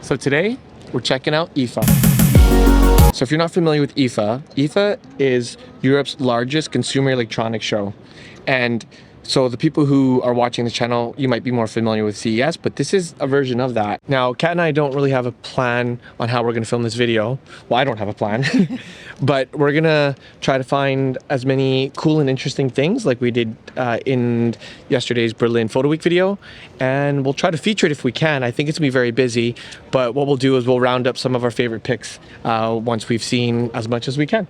So today we're checking out IFA. So if you're not familiar with IFA, IFA is Europe's largest consumer electronics show. And so the people who are watching the channel, you might be more familiar with CES, but this is a version of that. Now, Kat and I don't really have a plan on how we're gonna film this video. Well, I don't have a plan, but we're gonna try to find as many cool and interesting things like we did in yesterday's Berlin Photo Week video. And we'll try to feature it if we can. I think it's gonna be very busy, but what we'll do is we'll round up some of our favorite picks once we've seen as much as we can.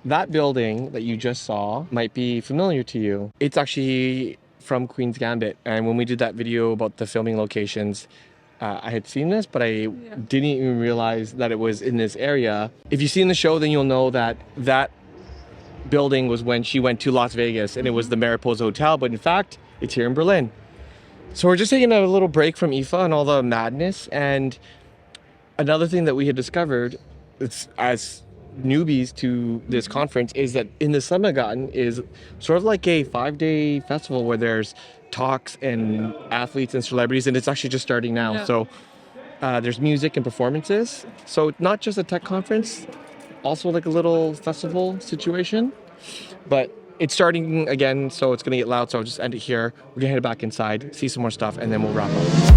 That building that you just saw might be familiar to you. It's actually from Queen's Gambit. And when we did that video about the filming locations, I had seen this, but I didn't even realize that it was in this area. If you've seen the show, then you'll know that that building was when she went to Las Vegas and it was the Mariposa Hotel, but in fact, it's here in Berlin. So we're just taking a little break from IFA and all the madness. And another thing that we had discovered, it's as newbies to this conference, is that in the Summergarten is sort of like a 5-day festival where there's talks and athletes and celebrities, and it's actually just starting now. Yeah. So there's music and performances. So not just a tech conference, also like a little festival situation, but it's starting again, so it's gonna get loud, so I'll just end it here. We're gonna head back inside, see some more stuff, and then we'll wrap up.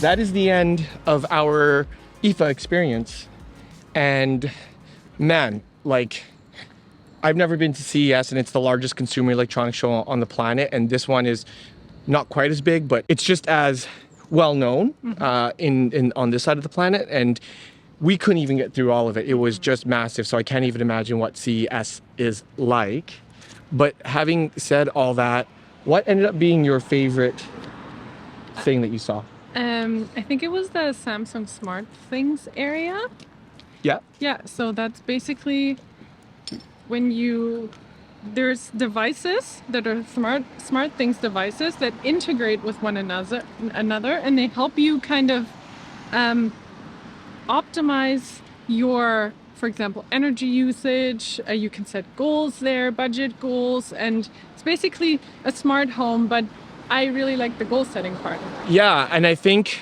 That is the end of our IFA experience. And man, like, I've never been to CES, and it's the largest consumer electronics show on the planet. And this one is not quite as big, but it's just as well known on this side of the planet. And we couldn't even get through all of it. It was just massive. So I can't even imagine what CES is like. But having said all that, what ended up being your favorite thing that you saw? I think it was the Samsung Smart Things area. Yeah. Yeah, so that's basically when there's devices that are smart things devices that integrate with one another, and they help you kind of optimize your, for example, energy usage. You can set goals there, budget goals, and it's basically a smart home, but I really like the goal setting part. Yeah, and I think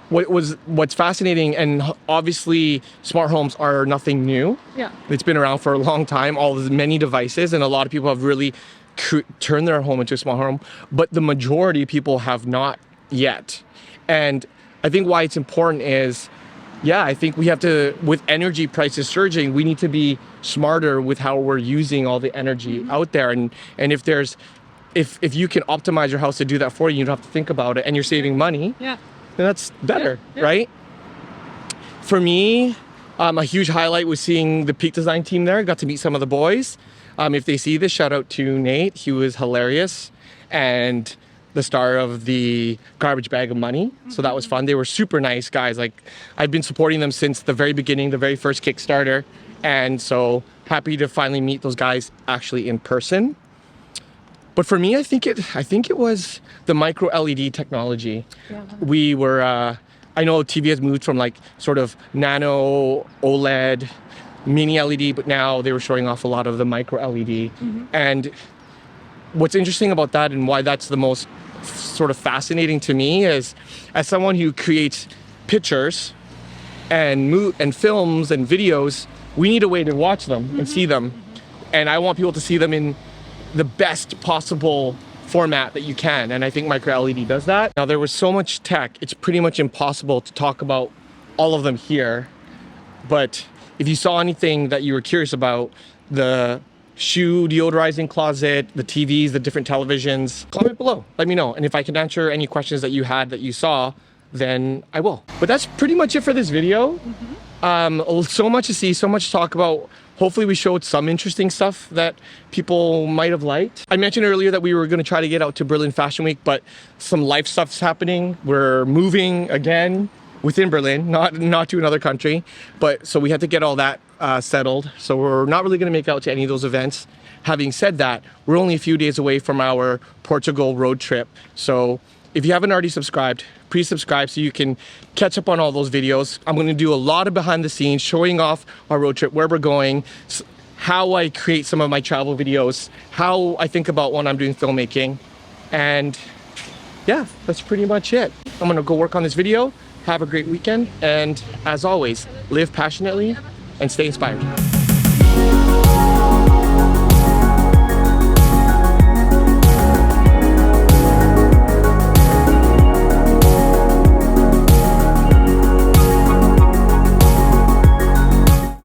what's fascinating, and obviously smart homes are nothing new. Yeah. It's been around for a long time, many devices, and a lot of people have really turned their home into a smart home, but the majority of people have not yet. And I think why it's important is, yeah, I think we have to, with energy prices surging, we need to be smarter with how we're using all the energy out there. And if you can optimize your house to do that for you, you don't have to think about it, and you're saving money. Yeah. Then that's better, right? For me, a huge highlight was seeing the Peak Design team there. Got to meet some of the boys. If they see this, shout out to Nate. He was hilarious, and the star of the Garbage Bag of Money. So that was fun. They were super nice guys. Like, I've been supporting them since the very beginning, the very first Kickstarter. And so happy to finally meet those guys actually in person. But for me, I think it was the micro LED technology. Yeah. We were, I know TV has moved from like sort of nano OLED, mini LED, but now they were showing off a lot of the micro LED. And what's interesting about that, and why that's the most sort of fascinating to me, is as someone who creates pictures and films and videos, we need a way to watch them and see them. And I want people to see them in the best possible format that you can, and I think micro LED does that. Now, there was so much tech, it's pretty much impossible to talk about all of them here, but if you saw anything that you were curious about, the shoe deodorizing closet, the TVs, the different televisions, comment below, let me know, and if I can answer any questions that you had that you saw, then I will. But that's pretty much it for this video. So much to see, so much to talk about. Hopefully we showed some interesting stuff that people might have liked. I mentioned earlier that we were gonna try to get out to Berlin Fashion Week, but some life stuff's happening. We're moving again within Berlin, not to another country. But so we had to get all that settled. So we're not really gonna make it out to any of those events. Having said that, we're only a few days away from our Portugal road trip. So if you haven't already subscribed, please subscribe so you can catch up on all those videos. I'm gonna do a lot of behind the scenes, showing off our road trip, where we're going, how I create some of my travel videos, how I think about when I'm doing filmmaking. And yeah, that's pretty much it. I'm gonna go work on this video. Have a great weekend. And as always, live passionately and stay inspired.